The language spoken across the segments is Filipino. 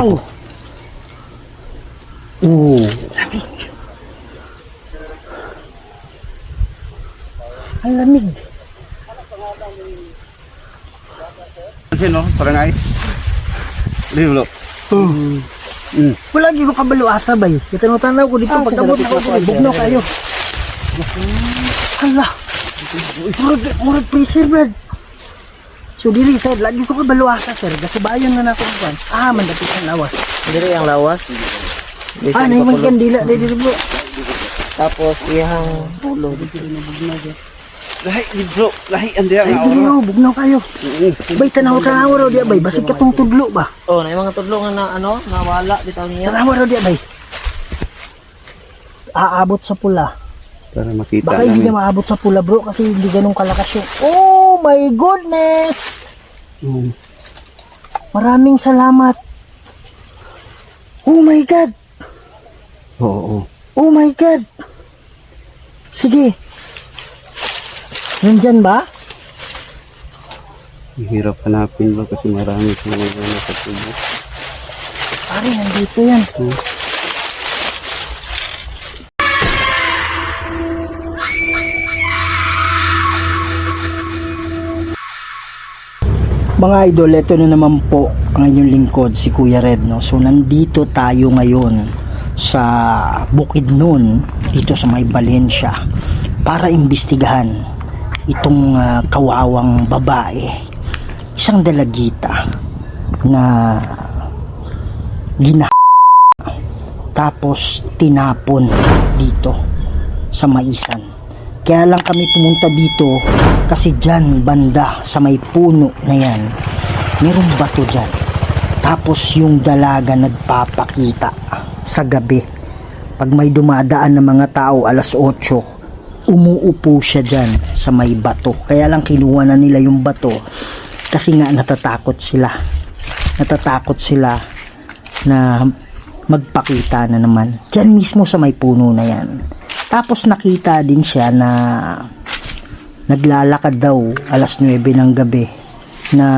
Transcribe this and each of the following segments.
Oh. Lamig. Ang lamig. Kasi no, parang ice. Liwlo. Wala gyud ko kabalo asa bay. Kita no tanaw ko dito pagkamot ko bugno kayo. Hala. Murag freezer brad. So diri side lagi ko kabalo asa sir. Gasubayon na nako kan. Mandapit ang lawas. Diri ang lawas. Nay man kandila diri bro. Tapos iyang ulo. Lahi bro, lahi andiya Ay nga. dili bugno kayo. Bay tanaw raw diya bay basig katong tudlo ba. Oh, na mga tudlo nga na nawala bitaw niya. Tanaw raw diya bay. Aabot sa pula. Para makita Baka hindi na maabot sa pula bro kasi hindi ganun kalakas yung... Oh my goodness! Maraming salamat. Oh my God! Oo. Oh my God! Sige. Nandyan ba? Hirap hanapin ba kasi marami sa mga nasa tubo. Pare, nandito yan. Mga idol, ito na naman po ang inyong lingkod, si Kuya Red, no? So, nandito tayo ngayon sa Bukidnon, dito sa may Valencia, para imbestigahan itong kawawang babae. Isang dalagita na tapos tinapon dito sa Maisan. Kaya lang kami pumunta dito kasi dyan banda sa may puno na yan mayroong bato dyan. Tapos yung dalaga nagpapakita sa gabi pag may dumadaan ng mga tao alas 8, umuupo siya dyan sa may bato. Kaya lang kinuha na nila yung bato kasi nga natatakot sila na magpakita na naman dyan mismo sa may puno na yan. Tapos nakita din siya na naglalakad daw alas 9 ng gabi na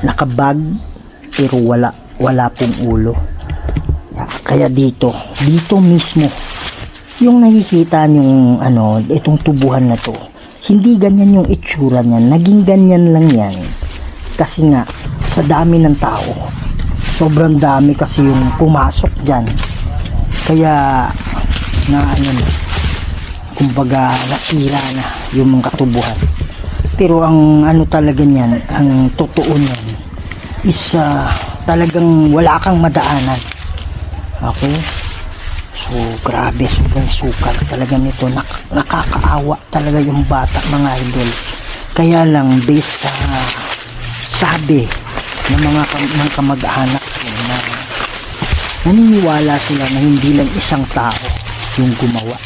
nakabag pero wala pong ulo. Kaya dito mismo yung nakikita yung itong tubuhan na to, hindi ganyan yung itsura niyan, naging ganyan lang yan kasi nga sa dami ng tao, sobrang dami kasi yung pumasok dyan, kaya na kumbaga nasira na yung mga katubuhan. Pero ang talaga niyan, ang totoo niyan is talagang wala kang madaanan. Okay? So grabe, sobrang sukal talaga nito, nakakaawa talaga yung bata mga idol. Kaya lang based sa sabi ng mga kamag-anak ko na naniniwala sila na hindi lang isang tao yung gumawa,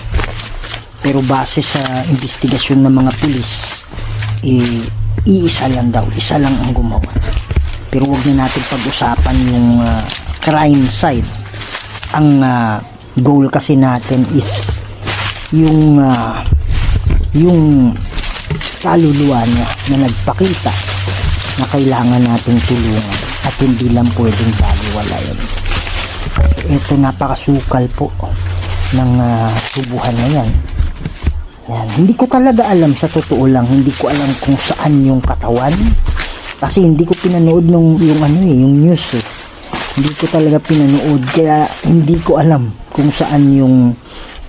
pero base sa investigasyon ng mga pulis isa lang ang gumawa. Pero wag na natin pag-usapan yung crime side. Ang goal kasi natin is yung kaluluwa niya na nagpakita na kailangan natin tulungan at hindi lang pwedeng baliwalayan. Ito napakasukal po ng tubuhan na yan. Hindi ko talaga alam, sa totoo lang hindi ko alam kung saan yung katawan kasi hindi ko pinanood yung news hindi ko talaga pinanood, kaya hindi ko alam kung saan yung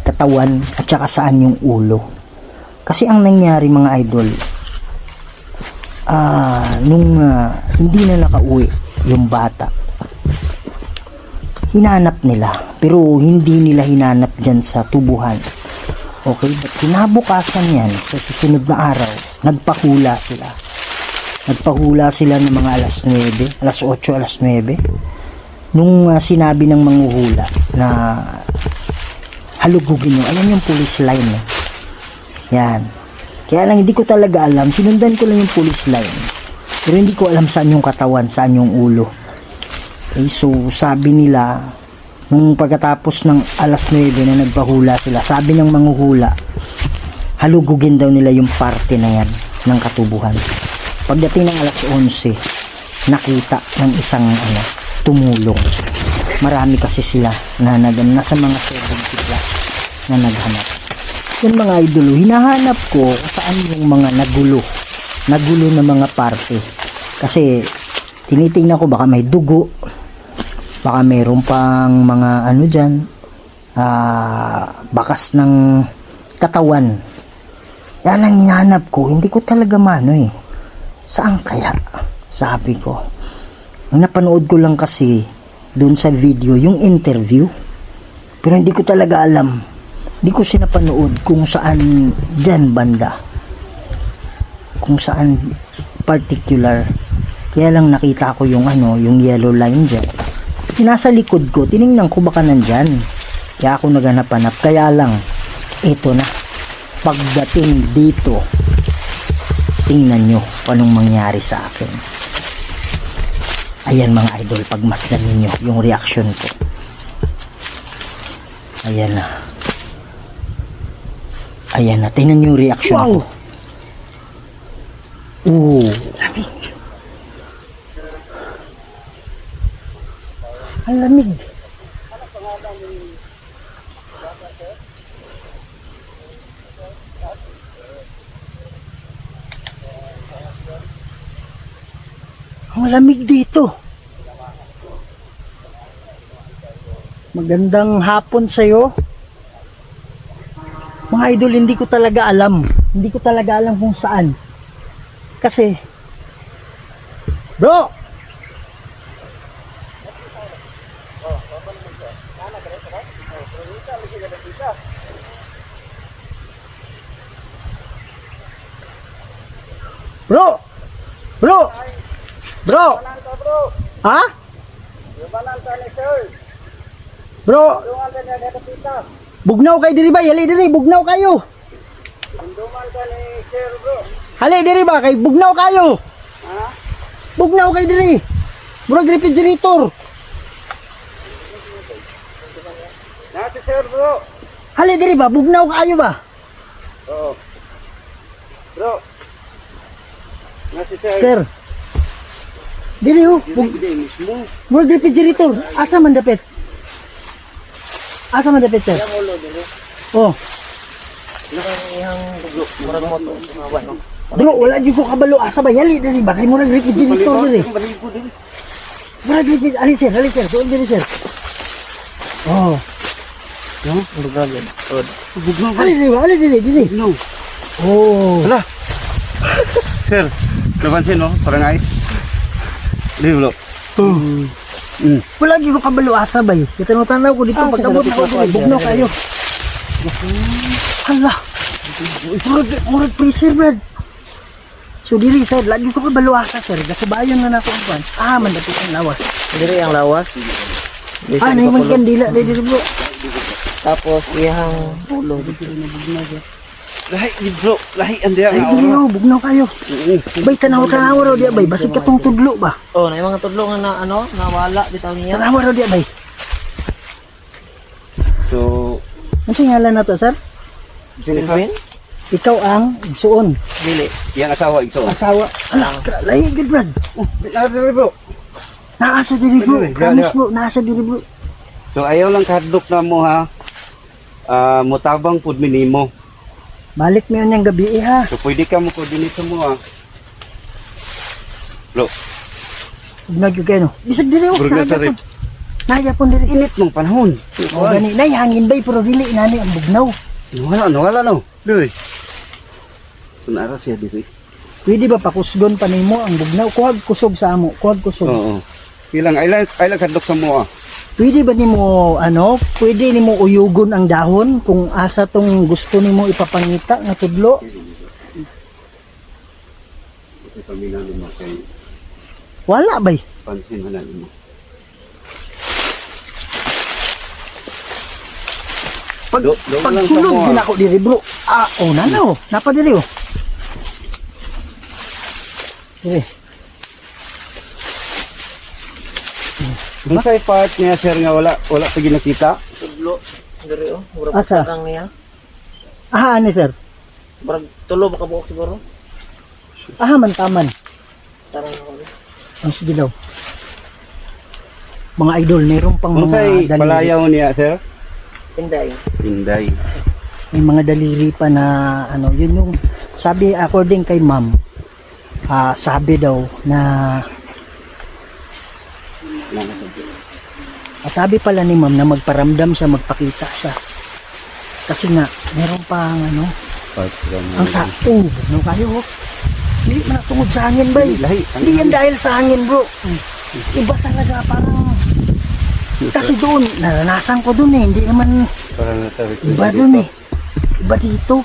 katawan at saka saan yung ulo. Kasi ang nangyari mga idol, nung hindi na nakauwi yung bata, hinanap nila, pero hindi nila hinanap dyan sa tubuhan. Okay, but kinabukasan yan, sa susunod na araw, nagpahula sila ng mga alas 9, alas 8, alas 9, nung sinabi ng manghuhula na halugugin nyo, alam yung police line yan. Kaya lang hindi ko talaga alam, sinundan ko lang yung police line, pero hindi ko alam saan yung katawan, saan yung ulo. Okay, so sabi nila nung pagkatapos ng alas 9 na nagpahula sila, sabi ng manghuhula halugugin daw nila yung parte na yan ng katubuhan. Pagdating ng alas 11 nakita ng isang tumulong. Marami kasi sila na nasa mga 70 plus na naghanap. Yan mga idolo, hinahanap ko kung saan yung mga nagulo na mga parte. Kasi tinitingnan ko baka may dugo, baka mayroon pang mga ano dyan, bakas ng katawan. Yan ang hinahanap ko. Hindi ko talaga mano eh. Saan kaya? Sabi ko. Ang napanood ko lang kasi doon sa video yung interview. Pero hindi ko talaga alam. Hindi ko sinapanood kung saan dyan banda. Kung saan particular. Kaya lang nakita ko yung yung yellow line dyan. Nasa likod ko, tiningnan ko baka nandyan. Kaya ako naghanap-hanap. Kaya lang, ito na. Pagdating dito, tingnan nyo kung anong mangyari sa akin. Ayan mga idol, pagmasdan ninyo yung reaction ko. Ayan na. Ayan na, tingnan nyo yung reaction ko. Oo, lamig. Ang lamig. Ang lamig dito. Magandang hapon sa'yo. Mga idol, hindi ko talaga alam. Hindi ko talaga alam kung saan. Kasi, bro! Bro! Bro! Bro! Ha? Bro! Bugnaw kayo diri ba? Hali diri, bugnaw kayo. Hali diri ba? Kay bugnaw kayo. Ha? Bugnaw kayo diri. Murag refrigerator. Nasi sir bro. Hali diri ba? Bugnaw kayo ba? Oo. Bro. Nasi sir. Sir. Dili ho. Hindi mismo. Murag refrigerator. Asa man dapit? Asa man dapit sir? Oh. Yang dugo, murag mo to, mawan no. Bro, wala jud ko kabalo asa ba yali diri ba kay murag refrigerator diri. Murag refrigerator. Ali sir, doon diri sir. Oh. No, dugo yan. Od. Ali diri. No. Oh. Hala. Sir, napansin no? Parang ice. Di bro. Wala jud ko kabalo asa ba. Kitanaw ko dito pagkabot na ako bugnaw kayo. Hala. Murag freezer brad. So diri sir, lagi ko kabalo asa sir. Gasubayon na nako ang ah man dapit ang lawas. Diri ang lawas. Dito Ah, naman kandila diri bro. Tapos iyang ulo. Lahi di bro. Lahi andi ang Ay dili ho, bugnaw kayo. Bay tanaw raw dia bay, basig katong tudlo ba. Oh, na yung mga tudlo nga na nawala bitaw niya. Tanaw raw dia bay. So, Ano ngalan na to sir? Silvin? Ikaw ang igsuon, Dili. yang asawa ito. asawa. Ala, lahi gid brad. Nari bro. Naasa diri bro. Dili, Promise dili. bro, naasa diri bro. So ayaw lang kahadlok na mo ha. Mutabang pud minimo. Balik mo yun yung gabi ha. So pwede ka mo coordinate mo ha. Bro, Bugnaw yung kayo no. Bisag diri ho. Burga sa rip. Naya po diri. Init mong panahon. O gani, nay hangin bay pero dili nani ang bugnaw. Wala no. Duy. Sunara siya dito. Pwede ba pakusgon pa nimo ang bugnaw? Kuhag kusog sa amo, kuhag kusog. Oo. Ilang ay lang kadlok sa mo ah. Pwede ba nimo pwede nimo uyugon ang dahon kung asa tong gusto nimo ipapangita nga tudlo? Ito paminan mo kay Wala bay. pansin na mo. Pag Lang pagsulod sa mo, din ako diri bro. Ah, oh nanaw, napa diri oh. Diri. Kung sa part niya sir nga wala pa ginakita. Tudlo. Diri oh, murag Asa? patang niya. Aha ani sir. Murag tulo ba ka buok siguro? Aha man taman. Tarang ako. Ang sige daw. mga idol, mayroon pang Kung mga sa'y daliri. palayaw niya, sir? Tinday. Inday. May mga daliri pa na ano, yun yung sabi according kay ma'am, sabi daw na sabi pala ni ma'am na magparamdam siya, magpakita siya. Kasi nga, meron pang ano, ang sa no kayo, hindi man tungod sa hangin ba? Lahi. Hindi yan dahil sa hangin, bro. Iba talaga, parang kasi doon, naranasan ko doon eh, hindi naman Parang nasa iba doon eh. Iba dito.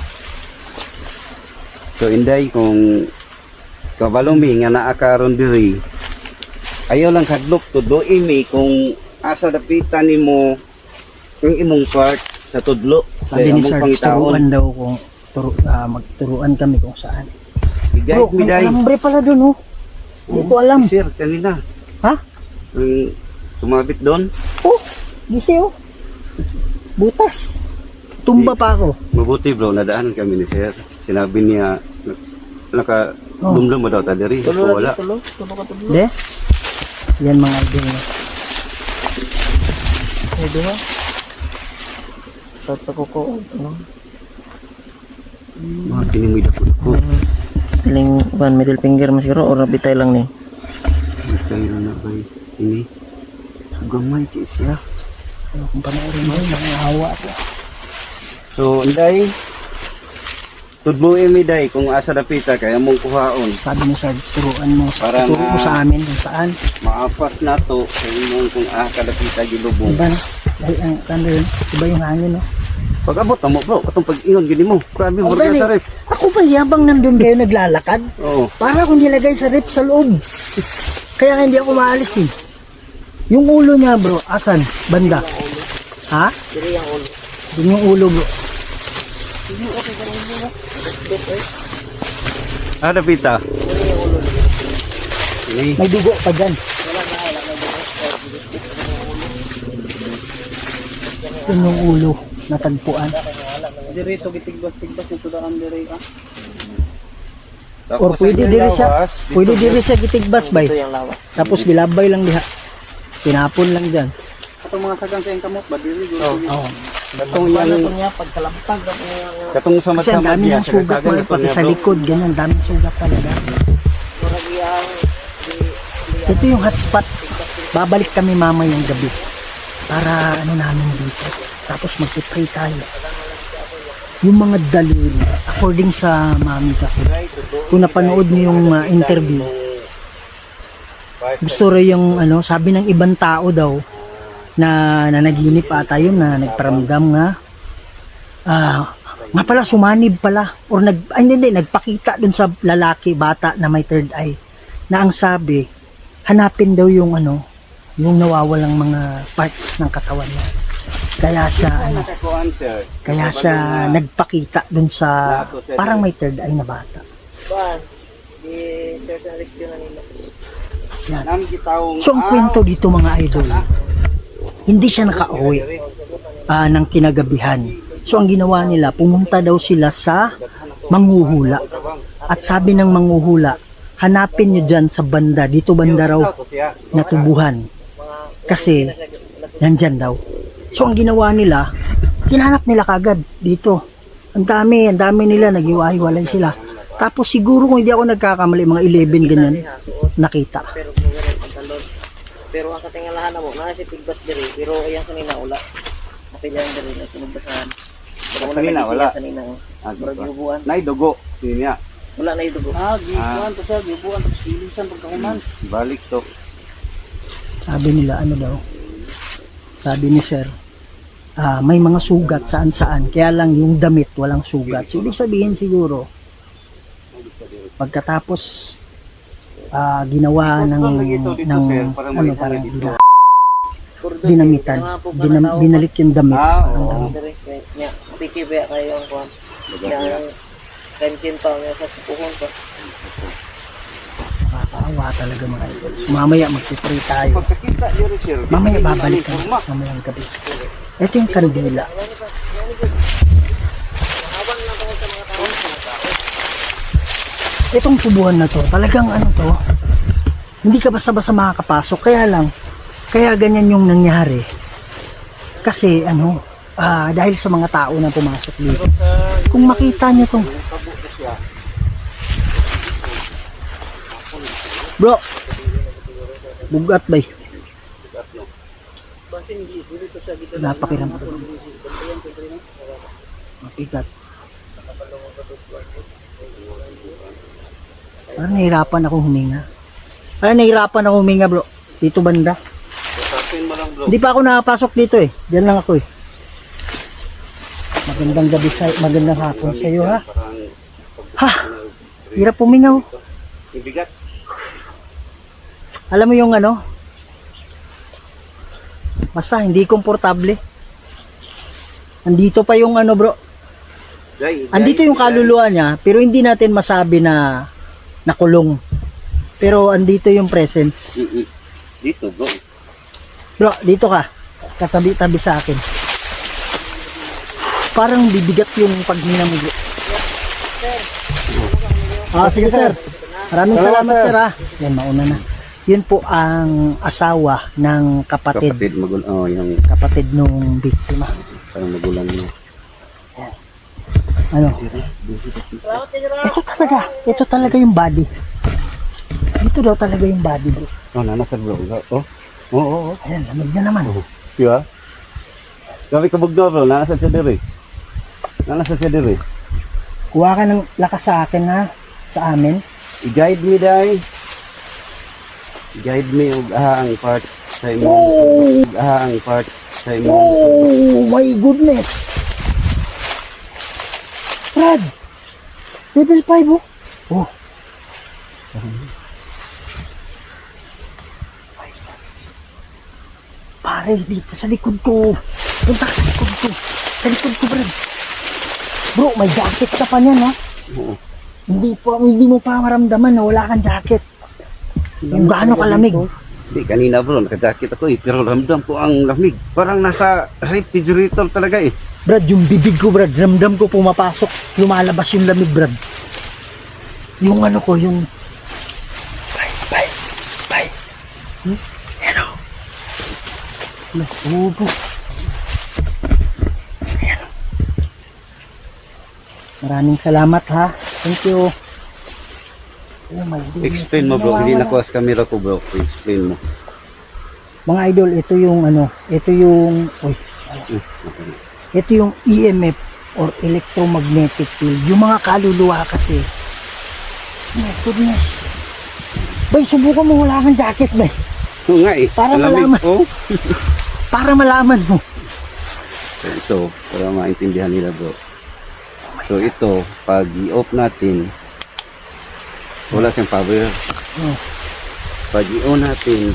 So Inday, kung kabalumi nga naa karon diri, ayaw lang kadlok to do imi kung asa dapitan nimo ang imong part sa tudlo. Sabi Kaya ni among Sir, pangitaon. turuan daw kung magturuan kami kung saan. Bigay, Bro, may biday. alambre pala doon oh. Hindi ko alam. Sir, kanina. Ha? Ang sumabit doon. Oh, gisi oh. Butas. Tumba pa ako. Mabuti bro, nadaanan kami ni Sir. Sinabi niya, naka dumdum mo daw ta diri. So, wala. Tulo ka tulo. De? Yan mga idol niya. Ay, di ba? Sa kuko. Ano? Mga pinimid ako. Piling one middle finger masiguro or bitay lang ni. Kayo na ba ini? Gamay kay siya. Ano kung panoorin mo, mga hawa ako. So, Inday, tudluin mi day kung asa dapita kaya mong kuhaon. Sabi ni Sir, turuan mo. Parang, Turo mo sa amin kung saan. Maapas na to sa imong kung kadapita gilubong. Diba no? Dahil ang tanda yun, iba yung hangin no? Pag abot na mo bro, katong pag-ingon gini mo. Grabe mo Dali, sa ref. ako ba yabang nandun kayo naglalakad? Oo. Para akong nilagay sa rip sa loob. Kaya nga hindi ako maalis eh. Yung ulo niya bro, asan? Banda? Ha? Diri ang ulo. Yun yung ulo bro. Dapita. Diri ang ulo. Ini. May dugo pa dyan. Yun yung ulo natagpuan. Diri to gitigbas-tigbas nito daan diri ah. Or pwede diri siya, pwede diri siya gitigbas bay. Ito yung lawas. Tapos gilabay lang diha. Tinapon lang dyan. Atong mga sagang sa kamot ba diri diri. Oo. Katong Ano yang niya pagkalampag ang mga katong Kasi ang sama-sama dami niya. ng sugat mo, pati sa likod, ganyan, daming sugat talaga. murag iyang Ito yung hotspot. Babalik kami mamayang gabi. Para ano namin dito. Tapos magpipray tayo. Yung mga daliri, according sa mami kasi, kung napanood niyo yung interview, gusto rin yung ano, sabi ng ibang tao daw, na nanaginip ata yun, na nagparamdam nga, nga pala sumanib pala, or hindi, nagpakita dun sa lalaki, bata na may third eye, na ang sabi, hanapin daw yung ano, yung nawawalang mga parts ng katawan niya. Kaya siya ano, kaya siya nagpakita dun sa parang may third eye na bata. ban di search and rescue na nila. Yan. Nami gitawong So ang kwento dito mga idol, hindi siya nakauwi ng kinagabihan. So ang ginawa nila, pumunta daw sila sa manghuhula. At sabi ng manghuhula, hanapin nyo dyan sa banda, dito banda raw na tubuhan. Kasi nandyan daw. So ang ginawa nila, hinahanap nila kagad dito. Ang dami nila, nag-iwahiwalay sila. Tapos siguro kung hindi ako nagkakamali, mga 11 ganyan, nakita. Pero kung ganun pantalon. Pero ang katingalahan na mo, na si tigbas diri, pero ayan kanina wala. Napilan diri na sinubasahan. Pero Kanina, wala. Kanina. Murag Wala. yubuan. Nay dugo. Niya. Wala na idugo. Gibuan to siya, gibuan tapos ilisan pagkahuman. Balik to. Sabi nila ano daw, sabi ni Sir, may mga sugat saan-saan, kaya lang yung damit walang sugat. So, ibig sabihin siguro, pagkatapos ginawa ng ano parang dinamitan, binalik yung damit. Parang ganun. Nya, pikibe kayo ang kuan. Yang kansin pa nga sa puhon pa. Nakakaawa talaga mga idol. So, mamaya magpipray tayo. Pagkakita diri sir. Mamaya babalik kami mamayang gabi. Ito yung kandila. Itong tubuhan na to, talagang ano to, hindi ka basta-basta makakapasok. Kaya lang, Kaya ganyan yung nangyari. Kasi ano, dahil sa mga tao na pumasok dito. Kung makita nyo tong bro, bugat ba eh? Napakiram ko. Mapigat. Parang nahirapan akong huminga. Bro. Dito banda. Tapin mo lang, bro. Hindi pa ako nakapasok dito eh. Diyan lang ako eh. Magandang gabi magandang hapon sa iyo ha. Parang Ha! Hirap pumingaw. ibigat. Alam mo yung ano? Basta hindi komportable. Andito pa yung ano bro. Andito yung kaluluwa niya, pero hindi natin masabi na nakulong. Pero andito yung presence. Dito, bro. Bro, dito ka. Katabi-tabi sa akin. Parang bibigat yung pagmina mo bro. Sige sir. Maraming salamat sir ha. Yan, mauna na. Yun po ang asawa ng kapatid Yung nung biktima. parang magulang mo. Ano? Ito talaga yung body. Ito daw talaga yung body bro. Nanasad, bro. Oo. Ayan, lamig na naman. Siya? Kami kabog na, bro. Nanasad siya diri. Kuha ka ng lakas sa akin ha. Sa amin. I-guide me, day. I-guide me og ang part sa imo. Ang part sa imo. Oh my goodness. Brad. Level 5 oh. Oh. Pare, dito sa likod ko. Punta ka sa likod ko. Sa likod ko, Brad. Bro, may jacket ka pa niyan, ha? Oo. Hindi mo pa maramdaman na wala kang jacket. Yung gaano kalamig. Hindi, kanina, bro. Naka-jacket ako eh. Pero ramdam ko ang lamig. Parang nasa refrigerator talaga eh. Brad, yung bibig ko, Brad. Ramdam ko pumapasok. Lumalabas yung lamig, Brad. Yung ano ko, yung... Bye. Ano? Nakubo. Ayan. Maraming salamat ha. Thank you. Oh my goodness. Explain mo, bro. Hindi na ko as camera ko, bro. Explain mo. Mga idol, ito yung ano, ito yung EMF or electromagnetic field. Yung mga kaluluwa kasi. Oh my goodness. Bay, subukan mo wala kang jacket, bay. Oo nga eh. Para Lamig malaman. po. Para malaman mo. Ito, para maintindihan nila, bro. So ito, pag i-off natin, wala siyang power. Oh. Pag i-on natin,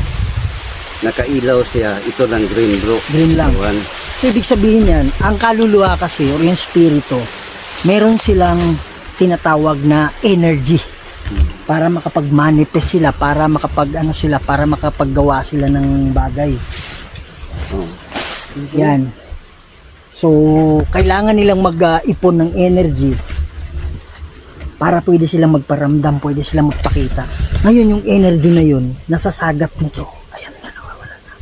nakailaw siya. Ito lang green, bro. Green lang. Awan. So, ibig sabihin yan, ang kaluluwa kasi, or yung spirito, meron silang tinatawag na energy. Para makapag-manifest sila, para para makapaggawa sila ng bagay. Oh. Yan. So, kailangan nilang mag-ipon ng energy para pwede silang magparamdam, pwede silang magpakita. Ngayon, yung energy na yun, nasasagap nito. Ayan na, nawawala na.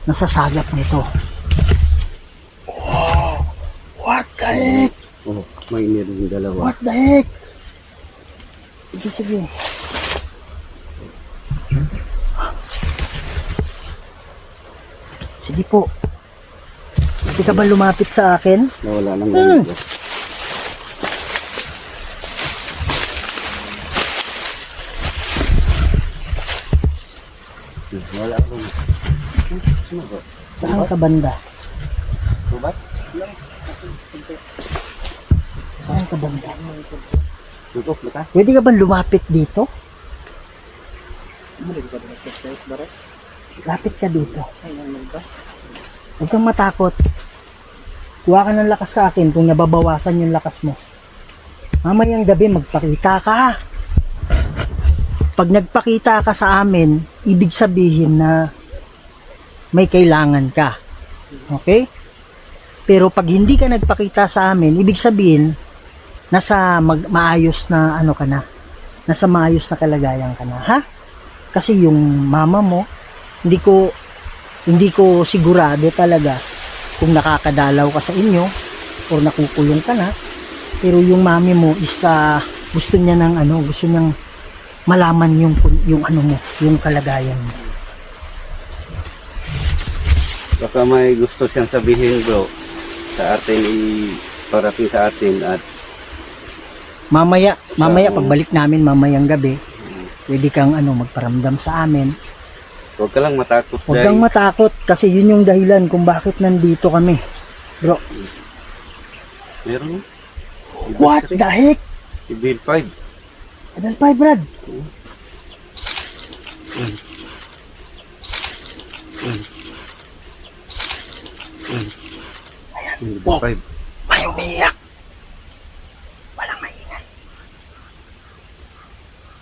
Nasasagap nito. Wow! What the heck? Oh, may meron dalawa. What the heck? Sige. Sige po. Hindi ka ba lumapit sa akin? Nawala nang lamig, bro. Wala akong... Ano ba? Saan ka banda? Subat? Saan ka banda? Tutok na ka? Pwede ka ba lumapit dito? Lapit ka dito. Huwag kang matakot. Kuha ka ng lakas sa akin kung nababawasan yung lakas mo. Mamayang gabi magpakita ka. Pag nagpakita ka sa amin, ibig sabihin na may kailangan ka. Okay? Pero pag hindi ka nagpakita sa amin, ibig sabihin nasa maayos na ano ka na. Nasa maayos na kalagayan ka na, ha? Kasi yung mama mo, hindi ko sigurado talaga kung nakakadalaw ka sa inyo o nakukulong ka na. Pero yung mami mo is gusto niya gusto niyang malaman yung ano mo, yung kalagayan mo. Baka may gusto siyang sabihin bro sa atin, parating sa atin at Mamaya pagbalik namin mamayang gabi, pwede kang magparamdam sa amin. huwag ka lang matakot. Huwag kang matakot kasi yun yung dahilan kung bakit nandito kami. Bro, Meron? what the heck? Bill 5. Level 5, Brad. Bill Oh. 5. May umiiyak. Walang maingay.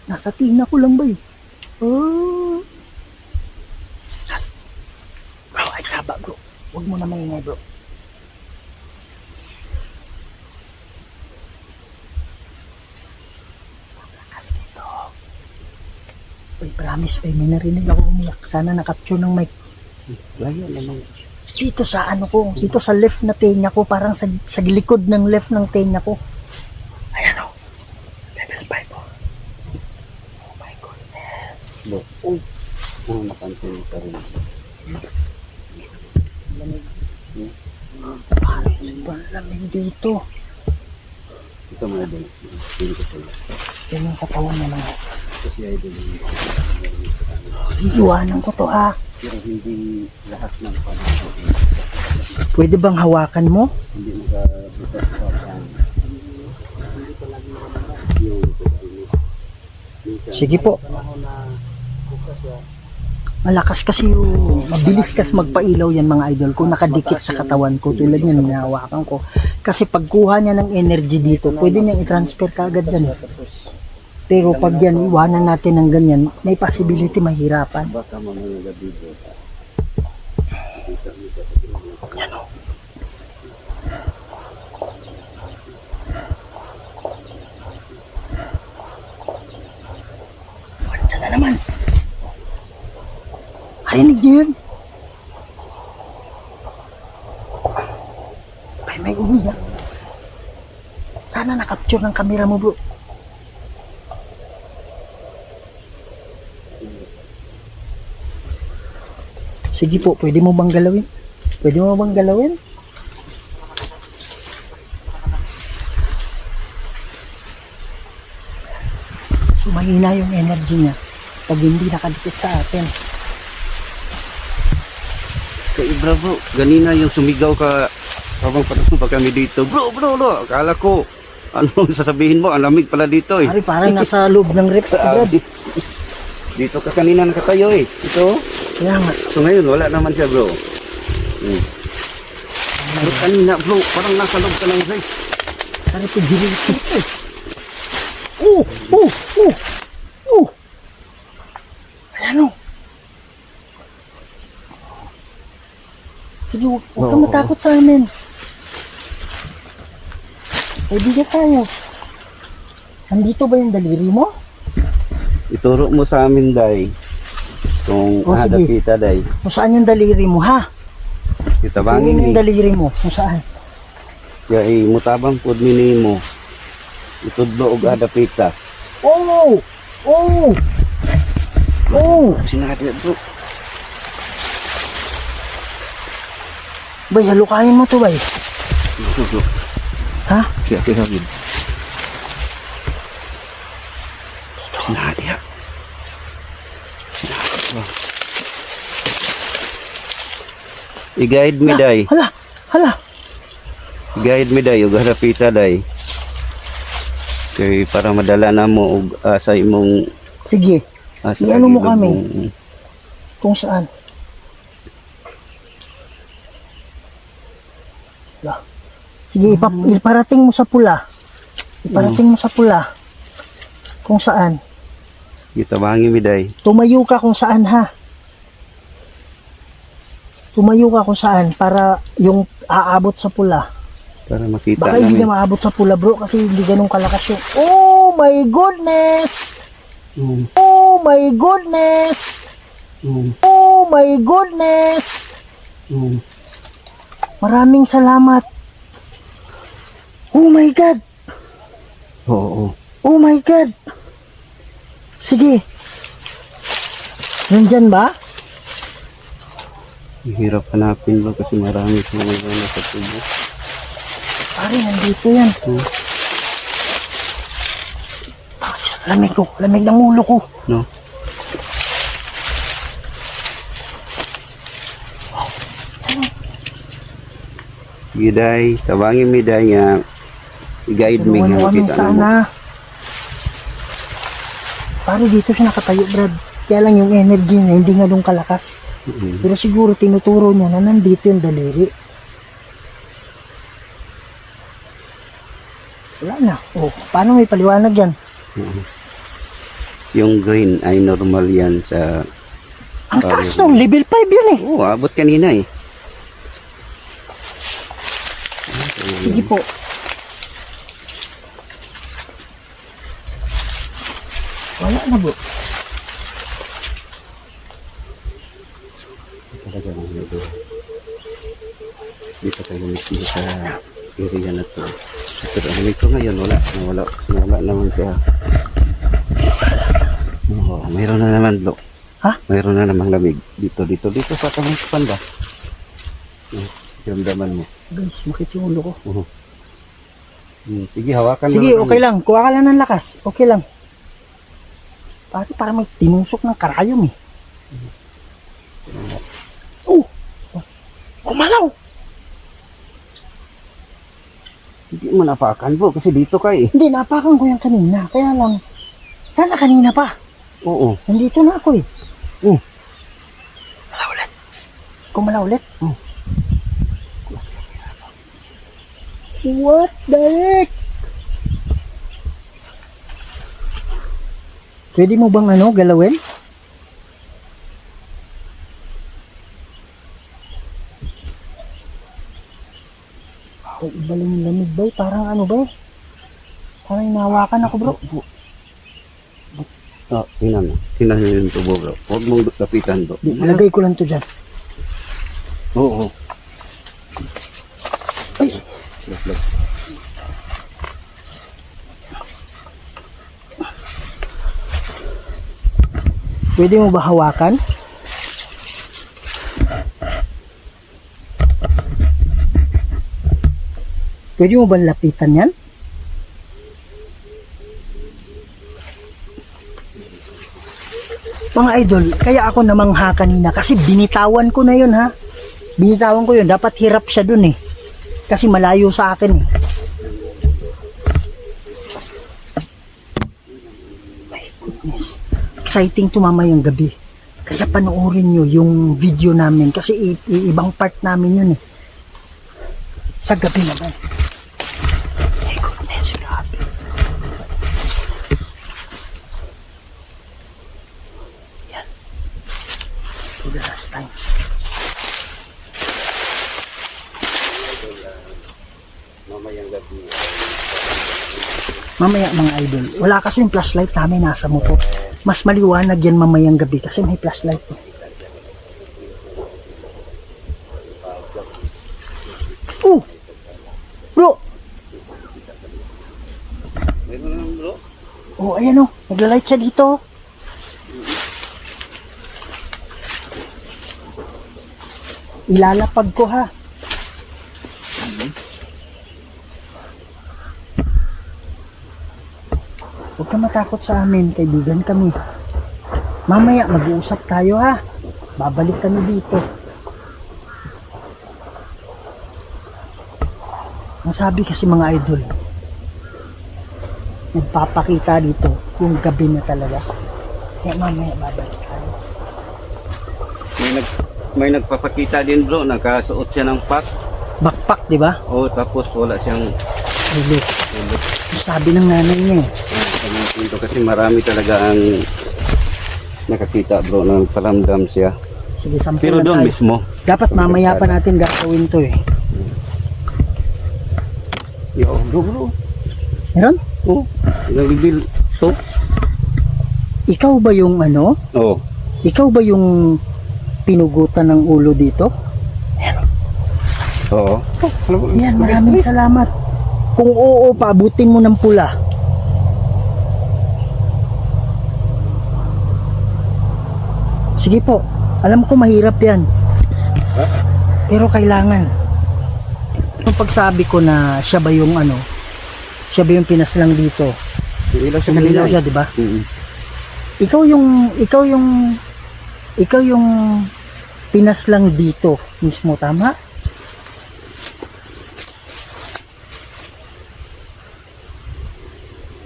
Nasa tina ko lang ba eh? Oh. Bro, ay saba bro. Huwag mo na maingay bro. Lakas dito. Uy, promise, may narinig ako umiyak. Sana na-capture ng mic. Layo naman. Dito sa dito sa left na tenga ko, parang sa likod ng left ng tenga ko. Ayan o. Level 5 o. Oh my goodness. Bro, napansin mo pa rin. Parang sobrang lamig dito. Ito mga idol. Hindi ko sa'yo. Yan yung katawan niya mga. Ito si idol. Iiwanan ko to ha. Pero hindi lahat ng panahon. Pwede bang hawakan mo? Hindi nakabutas pa ang yung Sige po. Malakas kasi yung mabilis kasi magpailaw yan mga idol kung nakadikit sa katawan ko tulad yan hinahawakan ko. Kasi pagkuha niya ng energy dito, pwede niyang i-transfer kagad yan. Pero pag yan, iwanan natin ng ganyan, may possibility mahirapan. baka mamaya gabi bro. Yan o. Diyan na naman. Harinig niyo yun? Ay, may umiyak. Sana nakapture ng camera mo bro. Sige po, pwede mo bang galawin? Pwede mo bang galawin? So, mahina yung energy niya pag hindi nakadikit sa atin. Kaibra bro, ganina yung sumigaw ka habang patapos pa kami dito. Bro, akala ko ano sasabihin mo, ang lamig pala dito eh. Pare, parang nasa loob ng rep. Brad. Dito ka kanina nakatayo eh. Ito. Kaya nga. So ngayon wala naman siya bro. Pero kanina bro, parang nasa loob ka ng rep. Pare, pagdirin ko ito. Ayan o. Sige, huwag kang matakot sa amin. Pwede tayo. Nandito ba yung daliri mo? Ituro mo sa amin day. Kung Oh, ada sige. kita day. Kung saan yung daliri mo, ha? Kita Ano bangin yung ni. daliri mo? Kung saan? Ya mutabang pud minimo. Itudlo og ada pita. Oh! Oh! Oh! Sinadi bro. Bay, halukayin mo to, bay. Bro. Ha? Siya kagawin. Sinadi ha. I-guide me day. Hala! I-guide me day og harapita day. Kay para madala na mo og sa imong Sige, sa I-ano mo gilid kami? mong- kung saan? Hala. Sige, iparating mo sa pula. Iparating mo sa pula. Kung saan? Kita bangi mi day. Tumayo ka kung saan, ha? Tumayo ka kung saan para yung aabot sa pula. Para makita Baka hindi namin. na maabot sa pula, bro, kasi hindi ganun kalakas yung... Oh my goodness! Mm. Oh my goodness! Oh my goodness! Maraming salamat. Oh my God! Oo. Oh my God! Sige. Nandyan ba? Hirap hanapin bro kasi marami sa mga nasa tubo. Pare, nandito yan. Lamig ko. Lamig ng ulo ko. No? Giday, tabangin mi day nga i-guide mi Tulungan mo nga kami kita sana. na mo. Pare, dito siya nakatayo, Brad. Kaya lang yung energy niya, hindi nga doon kalakas. Pero siguro tinuturo niya na nandito yung daliri. Wala na. Oh, paano may paliwanag yan? Yung green ay normal yan sa... Ang taas nung level 5 yun eh. Oo, abot kanina eh. Sige po. Wala na bro. Talaga lang ito. Dito tayo mismo sa area na to. Pero ang ito ngayon, wala naman siya. Oo, mayroon na naman bro. Ha? Mayroon na namang lamig. Dito sa kamay panda. Ramdaman mo. Guys, makit yung ulo ko. Sige, hawakan Sige, mo. okay lang. Kuha ka lang ng lakas. Okay lang. Para may tinusok ng karayom eh. Oh! Kumalaw! Hindi mo napakan bro kasi dito ka eh. Hindi, napakan ko yan kanina. Kaya lang, sana kanina pa. Oo. Nandito na ako eh. Kumalaw ulit. Kumalaw ulit? What the heck? Pwede mo bang galawin? Wow, iba lang yung lamig ba? Parang ba? Parang inawakan ako bro. Tingnan mo. Tingnan mo yung tubo bro. Huwag mong lapitan bro. Ilagay ko lang to dyan. Oo. Ay! Pwede mo ba hawakan? Pwede mo ba lapitan yan? Mga idol, kaya ako namangha kanina kasi binitawan ko na yun ha. Binitawan ko yun. Dapat hirap siya dun eh. Kasi malayo sa akin eh. My goodness. Exciting to mamayang gabi. Kaya panoorin nyo yung video namin. Kasi ibang part namin yun eh. Sa gabi naman. My goodness, grabe. Yan. For the last time. Mamaya mga idol, wala kasi yung flashlight namin nasa motor. Mas maliwanag yan mamayang gabi kasi may flashlight. Oh! Bro! Meron naman bro. Oh, ayan oh. Nagla-light siya dito. Ilalapag ko ha. Huwag ka matakot sa amin, kaibigan kami. Mamaya mag-uusap tayo ha. Babalik kami dito. Ang sabi kasi mga idol, nagpapakita dito yung gabi na talaga. Kaya mamaya babalik tayo. May nagpapakita din bro, nakasuot siya ng pack. Backpack, di ba? Oo, tapos wala siyang Ulo. Sabi ng nanay niya eh. ito kasi marami talaga ang nakakita bro, nang palamdam siya. Sige, sample Pero lang doon tayo. mismo. Dapat mamaya pa natin gagawin to eh. Yo, bro. Meron? Oh, nag-reveal to. Ikaw ba yung Oh, ikaw ba yung pinugutan ng ulo dito? Oo. Yan, maraming salamat. Kung oo, paabutin mo ng pula. Sige po, alam ko mahirap yan. Pero kailangan. Yung pagsabi ko na siya ba yung ano, siya ba yung pinaslang dito? Nalilaw siya, di ba? Ikaw yung pinaslang dito mismo, tama?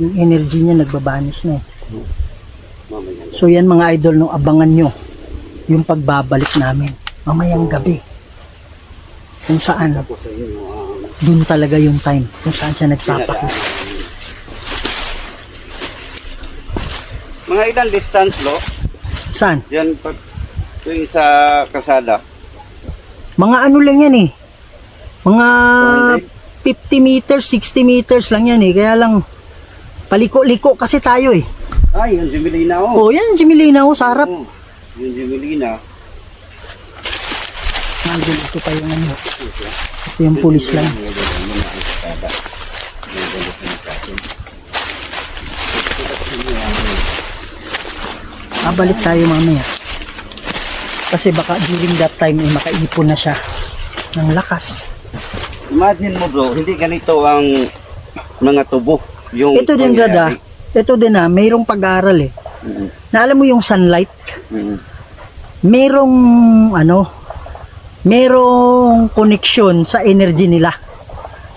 Yung energy niya nagbabanis na eh. So yan mga idol, no, abangan nyo yung pagbabalik namin mamayang gabi, kung saan dun talaga yung time kung saan siya nagpapakita. Mga ilang distance, lo? Saan? Yan, pag tuwing sa kasada. Mga ano lang yan eh, mga 50 meters, 60 meters lang yan eh, kaya lang paliko-liko kasi tayo eh. Ay, yung Jimilina, oh. Oh, yan, Jimilina, oh, sa harap. Oh, yung Jimilina. Nandun, ito pa yung ano. Ito yung pulis lang. Balik tayo mamaya. Kasi baka during that time eh, makaipon na siya ng lakas. Imagine mo, bro, hindi ganito ang mga tubo. Yung Ito din, brada. Ito din mayroong pag-aaral eh. Na alam mo yung sunlight? Merong merong connection sa energy nila.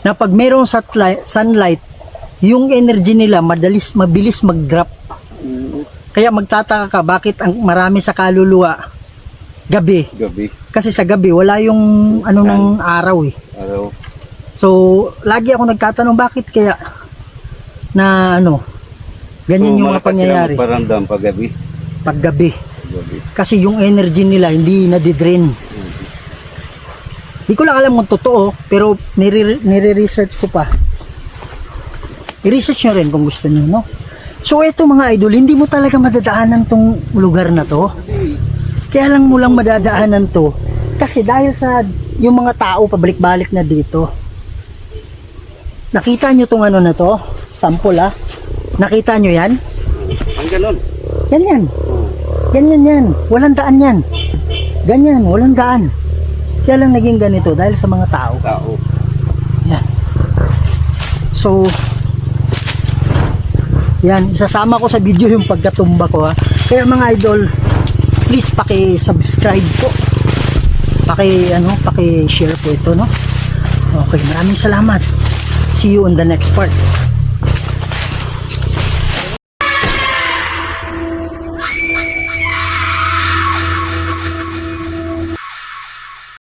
Na pag merong sunlight, yung energy nila mabilis mag-drop. Kaya magtataka ka bakit ang marami sa kaluluwa gabi. Kasi sa gabi wala yung ng araw eh. So, lagi ako nagtatanong bakit kaya na ganyan yung mga pangyayari. Paramdam paggabi. Paggabi. Kasi yung energy nila hindi nadidrain. Di ko lang alam kung totoo, pero nire-research ko pa. I-research nyo rin kung gusto nyo, no? So, eto mga idol, hindi mo talaga madadaanan tong lugar na to. Kaya lang mo lang madadaanan to. Kasi dahil sa yung mga tao pabalik-balik na dito. Nakita nyo tong na to? Sample Nakita nyo yan? Ang ganon. Yan. Ganyan yan. Walang daan yan. Ganyan, walang daan. Kaya lang naging ganito dahil sa mga tao. Yan. So, yan. Isasama ko sa video yung pagkatumba ko Kaya mga idol, please paki-subscribe po. Paki-share po ito, no? Okay, maraming salamat. See you on the next part.